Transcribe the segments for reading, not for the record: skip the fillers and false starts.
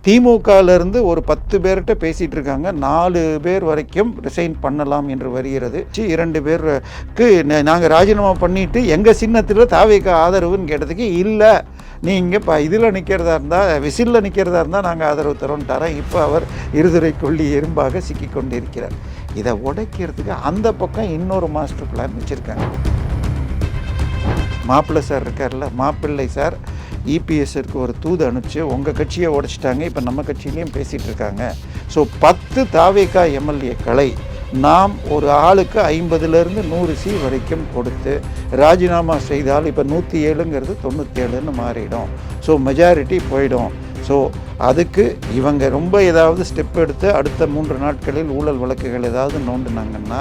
திமுகலேருந்து ஒரு 10 பேர்கிட்ட பேசிகிட்டு இருக்காங்க. 4 பேர் வரைக்கும் ரிசைன் பண்ணலாம் என்று வருகிறது. 2 பேருக்கு நாங்கள் ராஜினாமா பண்ணிவிட்டு எங்கள் சின்னத்தில் தாவேக்கு ஆதரவுன்னு கேட்டதுக்கு இல்லை, நீங்கள் இப்போ இதில் நிற்கிறதா இருந்தால், விசிலில் நிற்கிறதா இருந்தால் நாங்கள் ஆதரவு தரோன்ட்டாரா. இப்போ அவர் இருதுரை கொள்ளி எறும்பாக சிக்கி கொண்டிருக்கிறார். இதை உடைக்கிறதுக்கு அந்த பக்கம் இன்னொரு மாஸ்டர் பிளான் வச்சுருக்காங்க. மாப்பிள்ளை சார் இருக்கார்ல, மாப்பிள்ளை சார் இபிஎஸ்க்கு ஒரு தூது அனுப்பிச்சு உங்கள் கட்சியை உடைச்சிட்டாங்க, இப்போ நம்ம கட்சியிலையும் பேசிகிட்டு இருக்காங்க. ஸோ 10 தாவேகா எம்எல்ஏக்களை நாம் ஒரு ஆளுக்கு 50லேருந்து 100 வரைக்கும் கொடுத்து ராஜினாமா செய்தால் இப்போ 107ங்கிறது 97ன்னு மாறிடும். ஸோ மெஜாரிட்டி போயிடும். ஸோ அதுக்கு இவங்க ரொம்ப ஏதாவது ஸ்டெப் எடுத்து அடுத்த 3 நாட்களில் ஊழல் வழக்குகள் ஏதாவது நோண்டுனாங்கன்னா,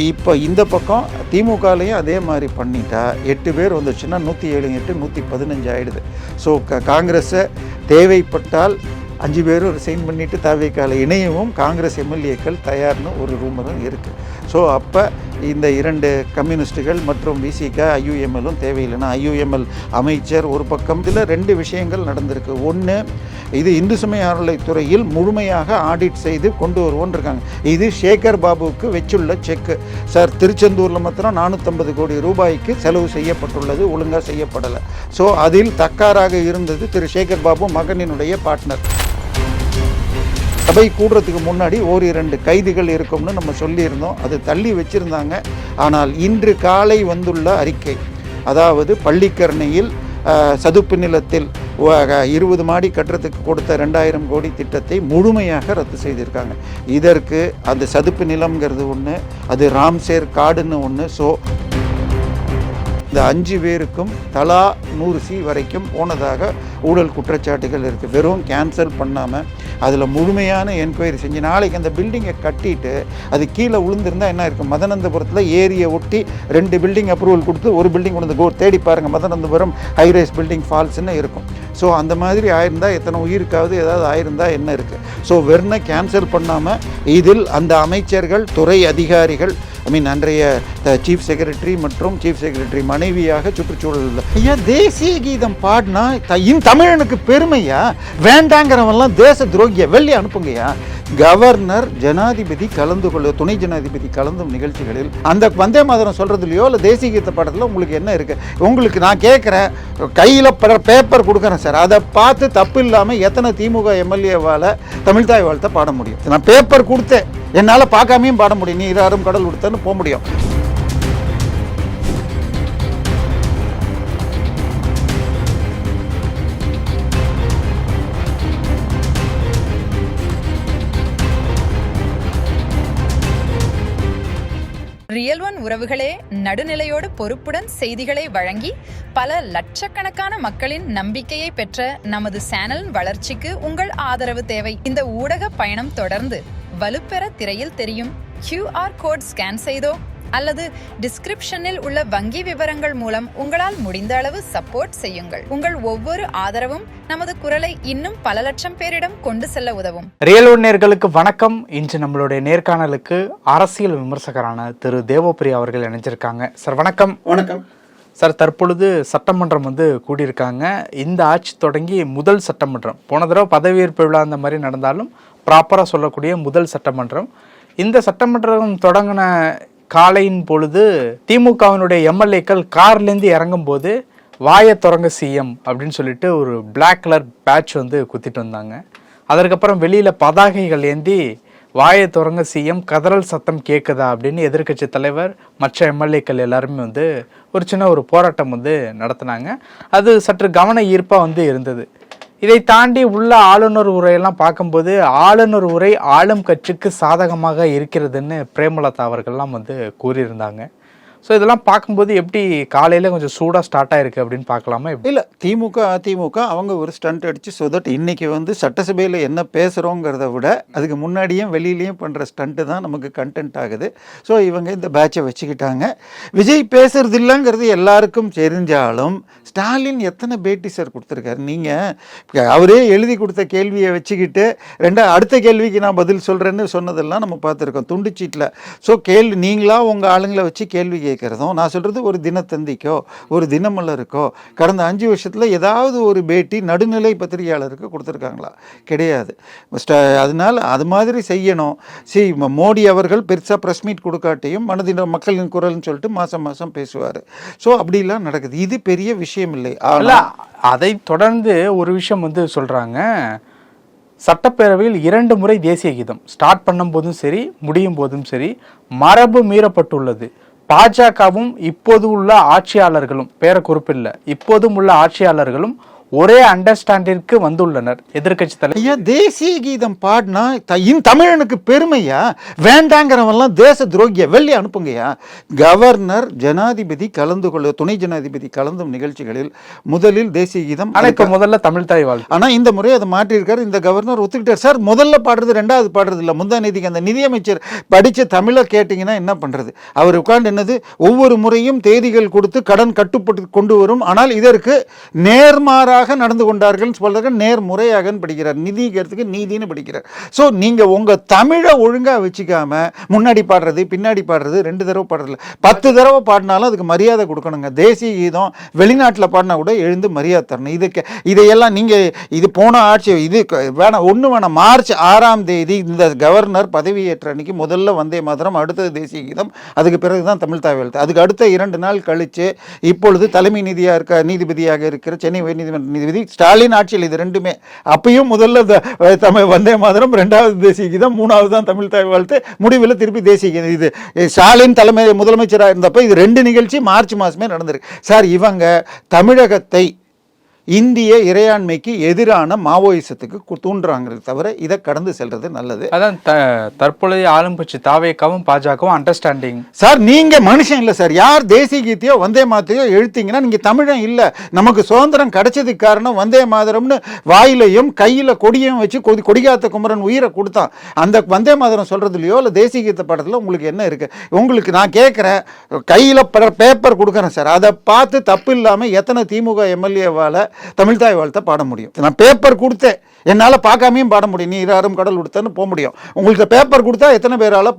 இப்போ இந்த பக்கம் திமுகலையும் அதே மாதிரி பண்ணிட்டா 8 பேர் வந்துச்சுன்னா 107 8 115 ஆகிடுது. ஸோ காங்கிரஸை தேவைப்பட்டால் 5 பேரும் ரிசைன் பண்ணிவிட்டு தாவேகால இணையவும் காங்கிரஸ் எம்எல்ஏக்கள் தயார்னு ஒரு ரூமரும் இருக்குது. ஸோ அப்போ இந்த 2 கம்யூனிஸ்ட்டுகள் மற்றும் விசிக ஐயுஎம்எல்லும் தேவையில்லைன்னா ஐயுஎம்எல் அமைச்சர் ஒரு பக்கம். இதில் 2 விஷயங்கள் நடந்திருக்கு. ஒன்று, இது இந்து சமய அறநிலைத்துறையில் முழுமையாக ஆடிட் செய்து கொண்டு வருவோன்னு இருக்காங்க. இது சேகர் பாபுவுக்கு வச்சுள்ள செக்கு. சார், திருச்செந்தூரில் மாத்திரம் 450 கோடி ரூபாய்க்கு செலவு செய்யப்பட்டுள்ளது, ஒழுங்காக செய்யப்படலை. ஸோ அதில் தக்காராக இருந்தது திரு சேகர் பாபு மகனினுடைய பார்ட்னர். சபை கூடுறதுக்கு முன்னாடி 1-2 கைதுகள் இருக்கும்னு நம்ம சொல்லியிருந்தோம். அது தள்ளி வச்சுருந்தாங்க. ஆனால் இன்று காலை வந்துள்ள அறிக்கை, அதாவது பள்ளிக்கரணையில் சதுப்பு நிலத்தில் 20 மாடி கட்டுறதுக்கு கொடுத்த 2000 கோடி திட்டத்தை முழுமையாக ரத்து செய்திருக்காங்க. இதற்கு அந்த சதுப்பு நிலம்ங்கிறது ஒன்று, அது ராம்சேர் காடுன்னு ஒன்று. ஸோ இந்த 5 பேருக்கும் தலா 100 வரைக்கும் போனதாக ஊழல் குற்றச்சாட்டுகள் இருக்குது. வெறும் கேன்சல் பண்ணாமல் அதில் முழுமையான என்கொயரி செஞ்சு நாளைக்கு அந்த பில்டிங்கை கட்டிட்டு அது கீழே விழுந்திருந்தால் என்ன இருக்கும்? மதனந்தபுரத்தில் ஏரியை ஒட்டி 2 பில்டிங் அப்ரூவல் கொடுத்து ஒரு பில்டிங் கொண்டு தேடி பாருங்கள், மதனந்தபுரம் ஹைரைஸ் பில்டிங் ஃபால்ஸ்ன்னு இருக்கும். ஸோ அந்த மாதிரி ஆயிருந்தால் எத்தனை உயிருக்காவது ஏதாவது ஆயிருந்தால் என்ன இருக்குது? ஸோ வெறும் கேன்சல் பண்ணாமல் இதில் அந்த அமைச்சர்கள், துறை அதிகாரிகள், அன்றைய சீஃப் செக்ரட்டரி மற்றும் சீஃப் செக்ரட்டரி மனைவியாக சுற்றுச்சூழல், ஐயா தேசிய கீதம் பாடினா தமிழனுக்கு பெருமையா? வேண்டாங்கிறவெல்லாம் தேச துரோகிய வெளியே அனுப்புங்கய்யா. கவர்னர், ஜனாதிபதி கலந்து கொள்ள, துணை ஜனாதிபதி கலந்தும் நிகழ்ச்சிகளில் அந்த வந்தே மாதரம் சொல்கிறதுலையோ இல்லை தேசிய கீத பாடத்தில் உங்களுக்கு என்ன இருக்குது? உங்களுக்கு நான் கேட்குறேன், கையில் பேப்பர் கொடுக்குறேன் சார், அதை பார்த்து தப்பு இல்லாமல் எத்தனை திமுக எம்எல்ஏவால் தமிழ்தாய் வாழ்த்தை பாட முடியும்? நான் பேப்பர் கொடுத்தேன், என்னால் பார்க்காமையும் பாட முடியும். நீ யாரும் கடல் கொடுத்தேன்னு போக முடியும். ரியல் ஒன் உறவுகளே, நடுநிலையோடு பொறுப்புடன் செய்திகளை வழங்கி பல லட்சக்கணக்கான மக்களின் நம்பிக்கையை பெற்ற நமது சேனலின் வளர்ச்சிக்கு உங்கள் ஆதரவு தேவை. இந்த ஊடக பயணம் தொடர்ந்து வலுப்பெற திரையில் தெரியும் QR கோட் ஸ்கேன் செய்தோ அல்லது டிஸ்கிரிப்ஷனில் உள்ள வங்கி விவரங்கள் மூலம் உங்களால் முடிந்த அளவு சப்போர்ட் செய்யுங்கள். உங்கள் ஒவ்வொரு ஆதரவும் நமது குரலை இன்னும் பல லட்சம் பேரிடம் கொண்டு செல்ல உதவும். ரியல் ஒன் நேயர்களுக்கு வணக்கம். இன்று நம்மளுடைய நேர்காணலுக்கு அரசியல் விமர்சகரான திரு தேவப்பிரியா அவர்கள் இணைஞ்சிருக்காங்க. சார் வணக்கம். வணக்கம் சார். தற்பொழுது சட்டமன்றம் கூடியிருக்காங்க. இந்த ஆட்சி தொடங்கி முதல் சட்டமன்றம், போன தடவை பதவியேற்பு விழா அந்த மாதிரி நடந்தாலும் ப்ராப்பராக சொல்லக்கூடிய முதல் சட்டமன்றம். இந்த சட்டமன்றம் தொடங்கின காலையின் பொழுது திமுகவினுடைய எம்எல்ஏக்கள் கார்லேருந்து இறங்கும் போது வாயை தொடங்க சிஎம் அப்படின்னு சொல்லிட்டு ஒரு பிளாக் கலர் பேட்ச் குத்திட்டு வந்தாங்க. அதற்கப்புறம் வெளியில் பதாகைகள் ஏந்தி வாயை தொடங்க சிஎம், கதறல் சத்தம் கேட்குதா அப்படின்னு எதிர்கட்சி தலைவர், மற்ற எம்எல்ஏக்கள் எல்லாருமே ஒரு சின்ன ஒரு போராட்டம் நடத்தினாங்க. அது சற்று கவன ஈர்ப்பாக இருந்தது. இதை தாண்டி உள்ள ஆளுநர் உரையெல்லாம் பார்க்கும்போது ஆளுநர் உரை ஆளும் கட்சிக்கு சாதகமாக இருக்கிறதுன்னு பிரேமலதா அவர்கள்லாம் கூறியிருந்தாங்க. ஸோ இதெல்லாம் பார்க்கும்போது எப்படி காலையில் கொஞ்சம் சூடாக ஸ்டார்ட் ஆயிருக்கு அப்படின்னு பார்க்கலாமா? இல்லை, திமுக அதிமுக அவங்க ஒரு ஸ்டண்ட் அடித்து ஸோ தட் இன்றைக்கி சட்டசபையில் என்ன பேசுகிறோங்கிறத விட அதுக்கு முன்னாடியும் வெளியிலையும் பண்ணுற ஸ்டண்ட்டு தான் நமக்கு கண்டென்ட் ஆகுது. ஸோ இவங்க இந்த பேட்சை வச்சுக்கிட்டாங்க. விஜய் பேசுறது இல்லைங்கிறது எல்லாருக்கும் தெரிஞ்சாலும் ஸ்டாலின் எத்தனை பேட்டி சார் கொடுத்துருக்காரு? நீங்கள் அவரே எழுதி கொடுத்த கேள்வியை வச்சுக்கிட்டு அடுத்த கேள்விக்கு நான் பதில் சொல்கிறேன்னு சொன்னதெல்லாம் நம்ம பார்த்துருக்கோம் துண்டுச்சீட்டில். ஸோ நீங்களாக உங்கள் ஆளுங்களை வச்சு கேள்வி கேட்குறதும், நான் சொல்கிறது ஒரு தினத்தந்திக்கோ ஒரு தினமலருக்கோ கடந்த 5 வருஷத்தில் ஏதாவது ஒரு பேட்டி நடுநிலை பத்திரிகையாளருக்கு கொடுத்துருக்காங்களா? கிடையாது. அதனால் அது மாதிரி செய்யணும். மோடி அவர்கள் பெருசாக ப்ரெஸ் மீட் கொடுக்காட்டியும் மனதின் மக்களின் குரல்னு சொல்லிட்டு மாதம் மாதம் பேசுவார். ஸோ அப்படிலாம் நடக்குது. இது பெரிய விஷயம் இல்லை. அதை தொடர்ந்து ஒரு விஷயம் வந்து சொல்கிறாங்க, சட்டப்பேரவையில் 2 முறை தேசிய கீதம் ஸ்டார்ட் பண்ணும் போதும் சரி முடியும் போதும் சரி மரபு மீறப்பட்டுள்ளது. பாஜகவும் இப்போது உள்ள ஆட்சியாளர்களும், பேர குறிப்பில்லை, இப்போதும் உள்ள ஆட்சியாளர்களும் ஒரே அண்டர்ஸ்டாண்டிற்கு வந்துள்ளனர். எதிர்கட்சி தலைவர் தேசிய கீதம் பாடினா தமிழனுக்கு பெருமையா? வேண்டாங்கிறவெல்லாம் தேச துரோகிய வெளியே அனுப்புங்கய்யா. கவர்னர், ஜனாதிபதி கலந்து கொள்ள, துணை ஜனாதிபதி கலந்தும் நிகழ்ச்சிகளில் முதலில் தேசிய கீதம், முதல்ல தமிழ் தாய் வாழ்த்து. ஆனால் இந்த முறை அதை மாற்றியிருக்காரு. இந்த கவர்னர் ஒத்துக்கிட்டார். சார் முதல்ல பாடுறது, ரெண்டாவது பாடுறது இல்லை. முந்தா நேதிக்கு அந்த நிதியமைச்சர் படித்த தமிழை கேட்டிங்கன்னா என்ன பண்ணுறது? அவர் உட்கார்ந்து என்னது ஒவ்வொரு முறையும் தேதிகள் கொடுத்து கடன் கட்டுப்பட்டு கொண்டு வரும், ஆனால் இதற்கு நேர்மாறாக நடந்து கொண்டார்கள் சொல்றாங்க. நேர்முறையாக படிக்கிறார், நிதிக்கிறதுக்கு நீதினு படிக்கிறார். ஸோ நீங்கள் உங்கள் தமிழை ஒழுங்காக வச்சுக்காம முன்னாடி பாடுறது பின்னாடி பாடுறது 2 தடவை பாடுறதில்ல, 10 தடவை பாடினாலும் அதுக்கு மரியாதை கொடுக்கணுங்க. தேசிய கீதம் வெளிநாட்டில் பாடினா கூட எழுந்து மரியாதை தரணும். இதையெல்லாம் நீங்கள் இது போன ஆட்சி இது வேணாம், ஒன்று வேணாம். மார்ச் 6ஆம் தேதி இந்த கவர்னர் பதவியேற்ற அன்னைக்கு முதல்ல வந்தே மாதரம், அடுத்தது தேசிய கீதம், அதுக்கு பிறகு தான் தமிழ் தாய் வாழ்த்து. அதுக்கு அடுத்த 2 நாள் கழித்து இப்பொழுது தலைமை நீதிபதியாக இருக்கிற சென்னை உயர்நீதிமன்ற நீதிபதி ஸ்டாலின் ஆட்சியில் இது 2மே. அப்பயும் முதல்ல தமிழ் வந்தே மாதரம், 2வது தேசிய கீதம், 3வது தான் தமிழ் தாய் வாழ்த்து, முடிவில் திருப்பி தேசிய கீதம். இது ஸ்டாலின் தலைமை முதலமைச்சராக இருந்தப்போ இது 2 நிகழ்ச்சி மார்ச் மாதமே நடந்திருக்கு. சார் இவங்க தமிழகத்தை இந்திய இறையாண்மைக்கு எதிரான மாவோயிசத்துக்கு தூண்டுறாங்கிறது தவிர இதை கடந்து செல்றது நல்லது. அதான் தற்பொழுதைய ஆளும் கட்சி தாவேகவும் பாஜகவும் அண்டர்ஸ்டாண்டிங். சார் நீங்க மனுஷன் இல்லை சார். யார் தேசிய கீதையோ வந்தே மாதத்தையோ எழுத்தீங்கன்னா நீங்க தமிழன் இல்லை. நமக்கு சுதந்திரம் கிடைச்சதுக்கு காரணம் வந்தே மாதரம்னு வாயிலையும் கையில கொடியும் வச்சு கொடிகாத்த குமரன் உயிரை கொடுத்தான். அந்த வந்தே மாதரம் சொல்றதுலையோ இல்லை தேசிய கீத படத்துல உங்களுக்கு என்ன இருக்கு? உங்களுக்கு நான் கேட்கிறேன், கையில பேப்பர் கொடுக்குறேன் சார், அதை பார்த்து தப்பு இல்லாம எத்தனை திமுக எம்எல்ஏவால தமிழ் தாய் வாழ்த்தை பாட முடியும்? நான் பேப்பர் கொடுத்தேன், என்னால் பார்க்காமையும் பாட முடியும். நீ யாரும் கடல் கொடுத்தன்னு போக முடியும். உங்களுக்கு பேப்பர் கொடுத்தா எத்தனை பேரால்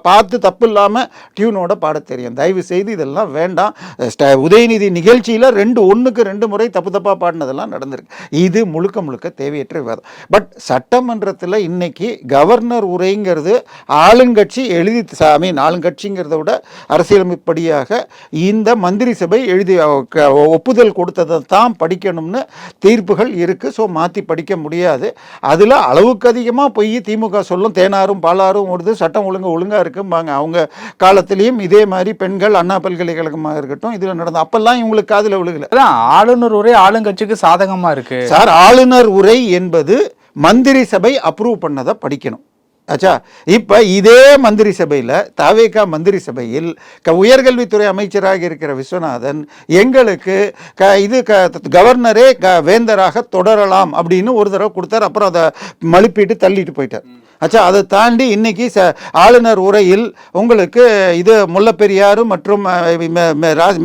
பார்த்து தப்பு இல்லாமல் டியூனோட பாட தெரியும்? தயவு செய்து இதெல்லாம் வேண்டாம். உதயநிதி நிகழ்ச்சியில் 1க்கு 2 முறை தப்பாக பாடினதெல்லாம் நடந்திருக்கு. இது முழுக்க முழுக்க தேவையற்ற விவாதம். பட் சட்டமன்றத்தில் இன்னைக்கு கவர்னர் உரைங்கிறது ஆளுங்கட்சி எழுதி ஆளுங்கட்சிங்கிறத விட அரசியலமைப்படியாக இந்த மந்திரி சபை எழுதி ஒப்புதல் கொடுத்ததை தான் படிக்கணும்னு தீர்ப்புகள் இருக்குது. ஸோ மாற்றி படிக்க முடியாது. அதில் அளவுக்கு அதிகமாக போய் திமுக சொல்லும், தேனாரும் பாலாரும் வருது, சட்டம் ஒழுங்காக இருக்கும்பாங்க. அவங்க காலத்திலையும் இதே மாதிரி பெண்கள் அண்ணா பல்கலைக்கழகமாக இருக்கட்டும் இதில் நடந்த அப்பெல்லாம் இவங்களுக்கு காதில் விழுகல. ஆளுநர் உரை ஆளுங்கட்சிக்கு சாதகமாக இருக்கு சார். ஆளுநர் உரை என்பது மந்திரி சபை அப்ரூவ் பண்ணதை படிக்கணும். ஆச்சா, இப்போ இதே மந்திரி சபையில் தாவேகா மந்திரி சபையில் உயர்கல்வித்துறை அமைச்சராக இருக்கிற விஸ்வநாதன் எங்களுக்கு இது கவர்னரே வேந்தராக தொடரலாம் அப்படின்னு ஒரு தடவை கொடுத்தார். அப்புறம் அதை மழுப்பிட்டு தள்ளிட்டு போயிட்டார். ஆச்சா, அதை தாண்டி இன்னைக்கு ஆளுநர் உரையில் உங்களுக்கு இது முல்லைப்பெரியாறு மற்றும்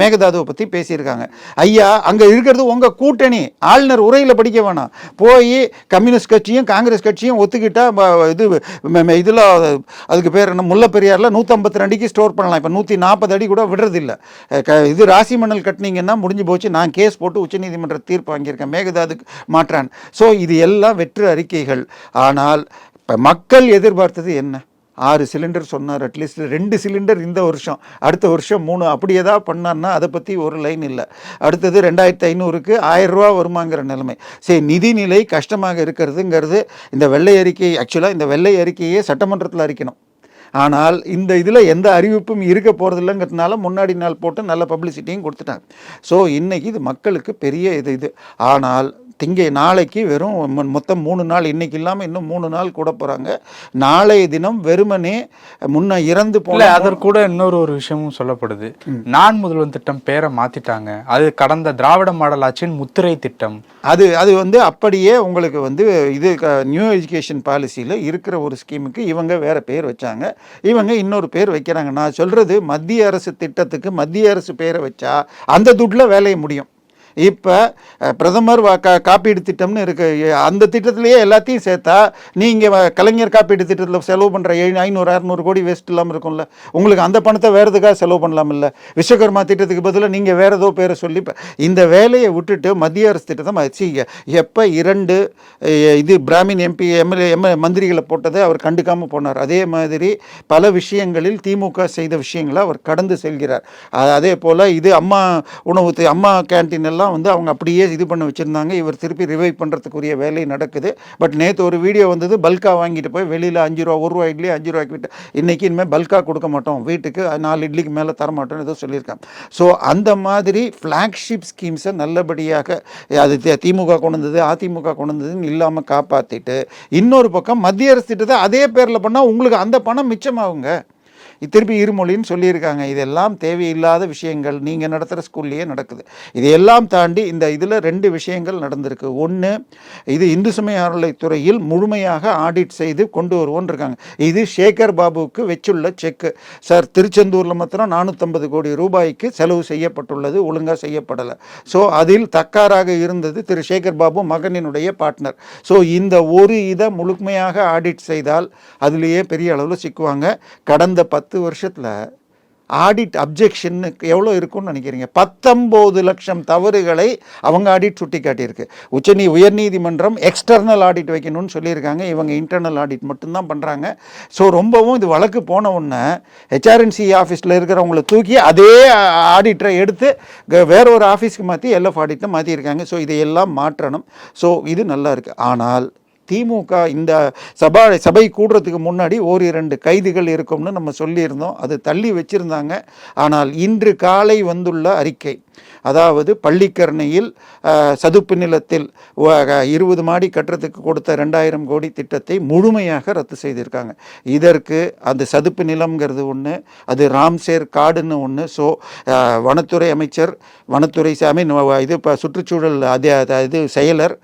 மேகதாதுவை பற்றி பேசியிருக்காங்க. ஐயா, அங்கே இருக்கிறது உங்கள் கூட்டணி. ஆளுநர் உரையில் படிக்க வேணாம். போய் கம்யூனிஸ்ட் கட்சியும் காங்கிரஸ் கட்சியும் ஒத்துக்கிட்டா இதில் அதுக்கு பேர் என்ன, முல்லைப்பெரியாறில் 152 அடிக்கு ஸ்டோர் பண்ணலாம். இப்போ 140 அடி கூட விடுறதில்லை. இது ராசி மணல் கட்டினீங்கன்னா முடிஞ்சு போச்சு. நான் கேஸ் போட்டு உச்சநீதிமன்ற தீர்ப்பு வாங்கியிருக்கேன் மேகதாதுக்கு மாற்றான். ஸோ இது எல்லாம் வெற்று அறிக்கைகள். ஆனால் இப்போ மக்கள் எதிர்பார்த்தது என்ன? 6 சிலிண்டர் சொன்னார், அட்லீஸ்ட் 2 சிலிண்டர் இந்த வருஷம், அடுத்த வருஷம் 3, அப்படி ஏதாவது பண்ணார்னா அதை பற்றி ஒரு லைன் இல்லை. அடுத்தது 2500க்கு 1000 ரூபா வருமாங்கிற நிலைமை. சரி, நிதிநிலை கஷ்டமாக இருக்கிறதுங்கிறது இந்த வெள்ளை அறிக்கை, ஆக்சுவலாக இந்த வெள்ளை அறிக்கையே சட்டமன்றத்தில் அறிக்கணும். ஆனால் இந்த இதில் எந்த அறிவிப்பும் இருக்க போகிறதில்லைங்கிறதுனால முன்னாடி நாள் போட்டு நல்ல பப்ளிசிட்டியும் கொடுத்துட்டாங்க. ஸோ இன்றைக்கி இது மக்களுக்கு பெரிய இது. ஆனால் நாளைக்கு வெறும் மொத்தம் 3 நாள், இன்னைக்கு இல்லாமல் இன்னும் 3 நாள் கூட போகிறாங்க. நாளைய தினம் வெறுமனே முன்ன இறந்து போல. அதற்கு கூட இன்னொரு விஷயமும் சொல்லப்படுது. நான் முதல்வன் திட்டம் பேரை மாத்திட்டாங்க. அது கடந்த திராவிட மாடல் ஆட்சியின் முத்திரை திட்டம். அது அப்படியே உங்களுக்கு இது நியூ எஜுகேஷன் பாலிசியில் இருக்கிற ஒரு ஸ்கீமுக்கு இவங்க வேற பேர் வச்சாங்க, இவங்க இன்னொரு பேர் வைக்கிறாங்க. நான் சொல்றது மத்திய அரசு திட்டத்துக்கு மத்திய அரசு பேரை வச்சா அந்த துட்டில் வேலையை முடியும். இப்போ பிரதமர் காப்பீடு திட்டம்னு இருக்குது. அந்த திட்டத்திலேயே எல்லாத்தையும் சேர்த்தா நீங்கள் கலைஞர் காப்பீடு திட்டத்தில் செலவு பண்ணுற 500-600 கோடி வேஸ்ட் இல்லாமல் இருக்கும்ல. உங்களுக்கு அந்த பணத்தை வேறு எதுக்காக செலவு பண்ணலாமில்ல. விஸ்வகர்மா திட்டத்துக்கு பதிலாக நீங்கள் வேறு ஏதோ பேரை சொல்லி இந்த வேலையை விட்டுட்டு மத்திய அரசு திட்டத்தை எப்போ 2 பிராமின் MP MLA மந்திரிகளை போட்டதை அவர் கண்டுக்காமல் போனார். அதே மாதிரி பல விஷயங்களில் திமுக செய்த விஷயங்களை அவர் கடந்து செல்கிறார். அதே போல் இது அம்மா உணவு அம்மா கேன்டீன் எல்லாம் அவங்க அப்படியே இது பண்ண வச்சுருந்தாங்க. இவர் திருப்பி ரிவைவ் பண்ணுறதுக்குரிய வேலை நடக்குது. பட் நேற்று ஒரு வீடியோ வந்தது, பல்காக வாங்கிட்டு போய் வெளியில் 5 ரூபா 1 ரூபா இட்லி 5 ரூபாய்க்கு விட்டு இன்றைக்கி இனிமேல் பல்காக கொடுக்க மாட்டோம், வீட்டுக்கு 4 இட்லிக்கு மேலே தரமாட்டோம்னு ஏதோ சொல்லியிருக்காங்க. ஸோ அந்த மாதிரி ஃப்ளாக்ஷிப் ஸ்கீம்ஸை நல்லபடியாக அது திமுக கொண்டு வந்தது அதிமுக கொண்டு வந்ததுன்னு இல்லாமல் காப்பாற்றிட்டு, இன்னொரு பக்கம் மத்திய அரசு திட்டத்தை அதே பேரில் பண்ணால் உங்களுக்கு அந்த பணம் மிச்சமாகுங்க. திருப்பி இருமொழின்னு சொல்லியிருக்காங்க. இதெல்லாம் தேவையில்லாத விஷயங்கள் நீங்கள் நடத்துகிற ஸ்கூல்லையே நடக்குது. இதையெல்லாம் தாண்டி இந்த இதில் 2 விஷயங்கள் நடந்திருக்கு. ஒன்று, இது இந்து சமய அறநிலைத்துறையில் முழுமையாக ஆடிட் செய்து கொண்டு வருவோன்னு இருக்காங்க. இது சேகர் பாபுவுக்கு வச்சுள்ள செக்கு. சார், திருச்செந்தூரில் மாத்திரம் 450 கோடி ரூபாய்க்கு செலவு செய்யப்பட்டுள்ளது, ஒழுங்காக செய்யப்படலை. ஸோ அதில் தக்காராக இருந்தது திரு சேகர் பாபு மகனினுடைய பார்ட்னர். ஸோ இந்த ஒரு இதை முழுமையாக ஆடிட் செய்தால் அதுலேயே பெரிய அளவில் சிக்குவாங்க. கடந்த 10 வருஷத்தில் ஆடிட் அப்ஜெக்ஷனுக்கு எவ்வளோ இருக்குன்னு நினைக்கிறீங்க? 19 லட்சம் தவறுகளை அவங்க ஆடிட் சுட்டி காட்டியிருக்கு. உயர்நீதிமன்றம் எக்ஸ்டர்னல் ஆடிட் வைக்கணும்னு சொல்லியிருக்காங்க. இவங்க இன்டர்னல் ஆடிட் மட்டும்தான் பண்ணுறாங்க. ஸோ ரொம்பவும் இது வழக்கு போன உடனே HRNC ஆஃபீஸில் இருக்கிறவங்களை தூக்கி அதே ஆடிட்டரை எடுத்து வேற ஒரு ஆஃபீஸ்க்கு மாற்றி LF ஆடிட்டை மாற்றியிருக்காங்க. ஸோ இதையெல்லாம் மாற்றணும். ஸோ இது நல்லா இருக்குது. ஆனால் திமுக இந்த சபை கூடுறதுக்கு முன்னாடி 1-2 கைதுகள் இருக்கும்னு நம்ம சொல்லியிருந்தோம். அது தள்ளி வச்சுருந்தாங்க. ஆனால் இன்று காலை வந்துள்ள அறிக்கை, அதாவது பள்ளிக்கரணையில் சதுப்பு நிலத்தில் 20 மாடி கட்டுறதுக்கு கொடுத்த 2000 கோடி திட்டத்தை முழுமையாக ரத்து செய்திருக்காங்க. இதற்கு அந்த சதுப்பு நிலம்ங்கிறது ஒன்று, அது ராம்சேர் காடுன்னு ஒன்று. ஸோ வனத்துறை அமைச்சர், வனத்துறை இது இப்போ சுற்றுச்சூழல் இது செயலர்,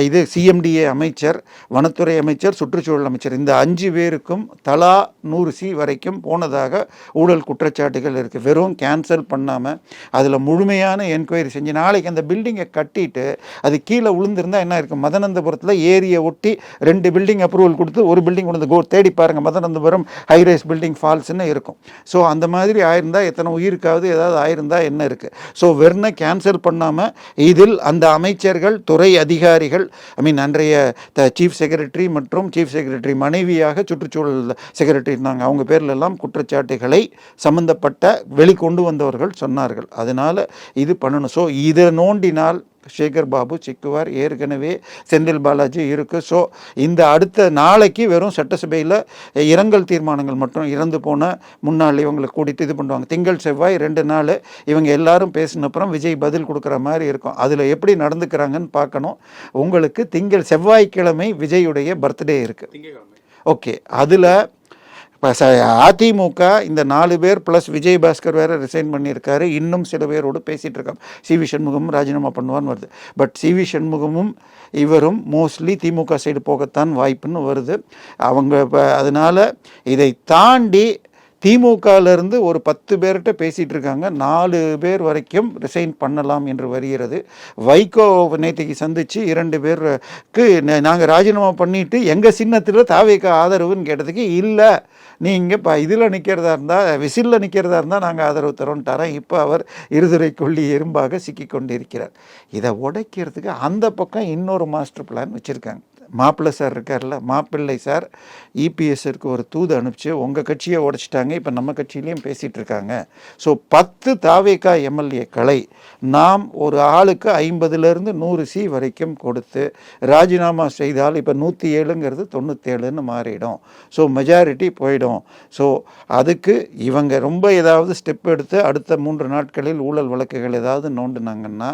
இது CMDA அமைச்சர், வனத்துறை அமைச்சர், சுற்றுச்சூழல் அமைச்சர், இந்த 5 பேருக்கும் தலா 100 C வரைக்கும் போனதாக ஊழல் குற்றச்சாட்டுகள் இருக்குது. வெறும் கேன்சல் பண்ணாமல் அதில் முழுமையான என்கொயரி செஞ்சு நாளைக்கு அந்த பில்டிங்கை கட்டிட்டு அது கீழே விழுந்திருந்தால் என்ன இருக்கும்? மதனந்தபுரத்தில் ஏரியை ஒட்டி 2 பில்டிங் அப்ரூவல் கொடுத்து ஒரு பில்டிங் கொண்டு வந்து தேடி பாருங்கள், மதனந்தபுரம் ஹைரைஸ் பில்டிங் ஃபால்ஸ்ன்னு இருக்கும். ஸோ அந்த மாதிரி ஆயிருந்தால் எத்தனை உயிருக்காவது ஏதாவது ஆயிருந்தால் என்ன இருக்குது? ஸோ வெறும் கேன்சல் பண்ணாமல் இதில் அந்த அமைச்சர்கள், துறை அதிகாரிகள், அன்றைய சீஃப் செக்ரட்டரி மற்றும் சீஃப் செக்ரட்டரி மனைவியாக சுற்றுச்சூழல் செக்ரட்டரி இருந்தாங்க, அவங்க பேர்லெல்லாம் குற்றச்சாட்டுகளை சம்பந்தப்பட்ட வெளிக்கொண்டு வந்தவர்கள் சொன்னார்கள். அதனால் இது பண்ணணும். ஸோ இதை நோண்டினால் சேகர் பாபு சிக்குவார். ஏற்கனவே செந்தில் பாலாஜி இருக்குது. ஸோ இந்த அடுத்த நாளைக்கு வெறும் சட்டசபையில் இரங்கல் தீர்மானங்கள் மட்டும், இறந்து போன முன்னாள் இவங்களை கூட்டிட்டு இது பண்ணுவாங்க. திங்கள் செவ்வாய் 2 நாள் இவங்க எல்லாரும் பேசினப்புறம் விஜய் பதில் கொடுக்குற மாதிரி இருக்கும். அதில் எப்படி நடந்துக்கிறாங்கன்னு பார்க்கணும். உங்களுக்கு செவ்வாய்க்கிழமை விஜயுடைய பர்த்டே இருக்குது. ஓகே, அதில் இப்போ அதிமுக இந்த 4 பேர் ப்ளஸ் விஜயபாஸ்கர் வேறு ரிசைன் பண்ணியிருக்காரு. இன்னும் சில பேரோடு பேசிகிட்டு இருக்காங்க. CV சண்முகமும் ராஜினாமா பண்ணுவான்னு வருது. பட் CV சண்முகமும் இவரும் மோஸ்ட்லி திமுக சைடு போகத்தான் வாய்ப்புன்னு வருது. அவங்க அதனால் இதை தாண்டி திமுகவிலிருந்து ஒரு 10 பேர்கிட்ட பேசிகிட்டு இருக்காங்க. 4 பேர் வரைக்கும் ரிசைன் பண்ணலாம் என்று வருகிறது. வைகோ நேற்றுக்கு சந்தித்து 2 பேருக்கு நாங்கள் ராஜினாமா பண்ணிவிட்டு எங்கள் சின்னத்தில் தாவேக ஆதரவுன்னு கேட்டதுக்கு, இல்லை நீங்கள் இதில் நிற்கிறதா இருந்தால், விசிலில் நிற்கிறதா இருந்தால் நாங்கள் ஆதரவு தரோன்ட்டாரன். இப்போ அவர் இருதுரைக்குள்ளி எறும்பாக சிக்கி கொண்டிருக்கிறார். இதை உடைக்கிறதுக்கு அந்த பக்கம் இன்னொரு மாஸ்டர் பிளான் வச்சுருக்காங்க. மாப்பிள்ளை சார் இருக்கார்ல, மாப்பிள்ளை சார் EPSற்கு ஒரு தூது அனுப்பிச்சு உங்கள் கட்சியை உடைச்சிட்டாங்க, இப்போ நம்ம கட்சியிலையும் பேசிகிட்டு இருக்காங்க. ஸோ 10 தாவேகா MLAக்களை நாம் ஒரு ஆளுக்கு 50லேருந்து 100 C வரைக்கும் கொடுத்து ராஜினாமா செய்தால் இப்போ 107ங்கிறது 97ன்னு மாறிடும். ஸோ மெஜாரிட்டி போயிடும். ஸோ அதுக்கு இவங்க ரொம்ப ஏதாவது ஸ்டெப் எடுத்து அடுத்த 3 நாட்களில் ஊழல் வழக்குகள் ஏதாவது நோண்டுனாங்கன்னா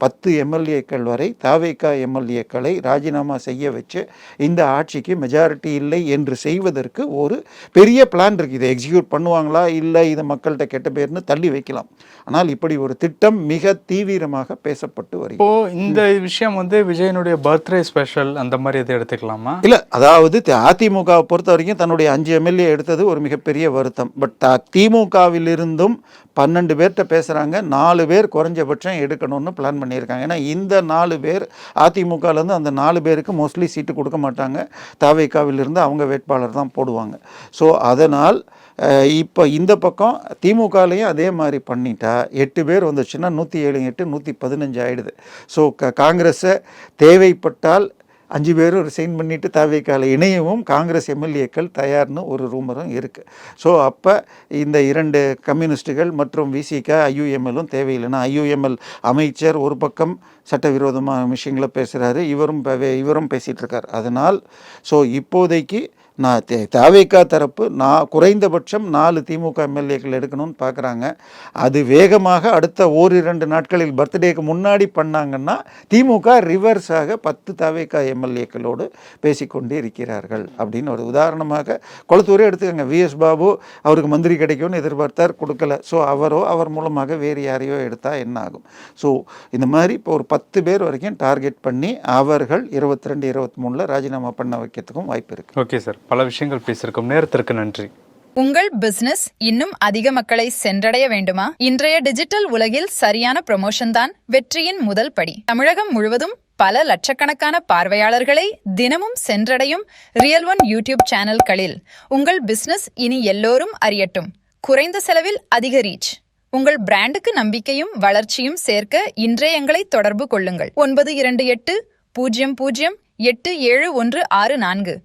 10 MLAக்கள் வரை தாவேகா MLAக்களை ராஜினாமா செய்ய வச்சு இந்த ஆட்சிக்கு மெஜாரிட்டி இல்லை என்று செய்வதற்கு ஒரு பெரிய பிளான் இருக்குது. இதை எக்ஸிக்யூட் பண்ணுவாங்களா இல்லை இதை மக்கள்கிட்ட கெட்ட பேர்னு தள்ளி வைக்கலாம். ஆனால் இப்படி ஒரு திட்டம் மிக தீவிரமாக பேசப்பட்டு வருகிறது. இப்போ இந்த விஷயம் வந்து விஜயனுடைய பர்த்டே ஸ்பெஷல் அந்த மாதிரி எதை எடுத்துக்கலாமா? இல்லை, அதாவது அதிமுகவை பொறுத்த வரைக்கும் தன்னுடைய 5 எம்எல்ஏ எடுத்தது ஒரு மிகப்பெரிய வருத்தம். பட் திமுகவிலிருந்தும் 12 பேர்கிட்ட பேசுகிறாங்க, 4 பேர் குறைஞ்சபட்சம் எடுக்கணும்னு பிளான் பண்ணியிருக்காங்க. ஏன்னா இந்த 4 பேர் அதிமுகலேருந்து அந்த 4 பேருக்கு மோஸ்ட்லி சீட்டு கொடுக்க மாட்டாங்க, தவேகாவிலிருந்து அவங்க வேட்பாளர் தான் போடுவாங்க. ஸோ அதனால் இப்போ இந்த பக்கம் திமுகலையும் அதே மாதிரி பண்ணிட்டா 8 பேர் வந்துச்சுன்னா 107 8 115 ஆகிடுது. ஸோ காங்கிரஸை தேவைப்பட்டால் 5 பேரும் ரிசைன் பண்ணிவிட்டு தவேகால இணையவும் காங்கிரஸ் எம்எல்ஏக்கள் தயார்னு ஒரு ரூமரும் இருக்குது. ஸோ அப்போ இந்த 2 கம்யூனிஸ்ட்டுகள் மற்றும் விசிக ஐயுஎம்எல்லும் தேவையில்லைன்னா ஐயுஎம்எல் அமைச்சர் ஒரு பக்கம் சட்டவிரோதமான விஷயங்களை பேசுகிறாரு, இவரும் பேசிகிட்டு இருக்கார். அதனால் ஸோ இப்போதைக்கு நான் தவேகா தரப்பு குறைந்தபட்சம் 4 திமுக எம்எல்ஏக்கள் எடுக்கணும்னு பார்க்குறாங்க. அது வேகமாக அடுத்த 1-2 நாட்களில் பர்த்டேக்கு முன்னாடி பண்ணாங்கன்னா திமுக ரிவர்ஸாக 10 தவேகா எம்எல்ஏக்களோடு பேசிக்கொண்டே இருக்கிறார்கள் அப்படின்னு ஒரு உதாரணமாக கொளத்தூரே எடுத்துக்கோங்க. விஎஸ் பாபு அவருக்கு மந்திரி கிடைக்கும்னு எதிர்பார்த்தார், கொடுக்கல. ஸோ அவர் மூலமாக வேறு யாரையோ எடுத்தால் என்ன ஆகும்? ஸோ இந்த மாதிரி இப்போ ஒரு 10 பேர் வரைக்கும் டார்கெட் பண்ணி அவர்கள் 22 23 ராஜினாமா பண்ண வைக்கிறதுக்கும் வாய்ப்பு இருக்குது. ஓகே சார், பல விஷயங்கள் பேசியிருக்கோம். நேரத்திற்கு நன்றி. உங்கள் பிசினஸ் இன்னும் அதிக மக்களை சென்றடைய வேண்டுமா? இன்றைய டிஜிட்டல் உலகில் சரியான ப்ரமோஷன் தான் வெற்றியின் முதல் படி. தமிழகம் முழுவதும் பல லட்சக்கணக்கான பார்வையாளர்களை தினமும் சென்றடையும் ரியல் ஒன் யூடியூப் சேனல்களில் உங்கள் பிசினஸ் இனி எல்லோரும் அறியட்டும். குறைந்த செலவில் அதிக ரீச். உங்கள் பிராண்டுக்கு நம்பிக்கையும் வளர்ச்சியும் சேர்க்க இன்றைய எங்களை தொடர்பு கொள்ளுங்கள். 928 00 8714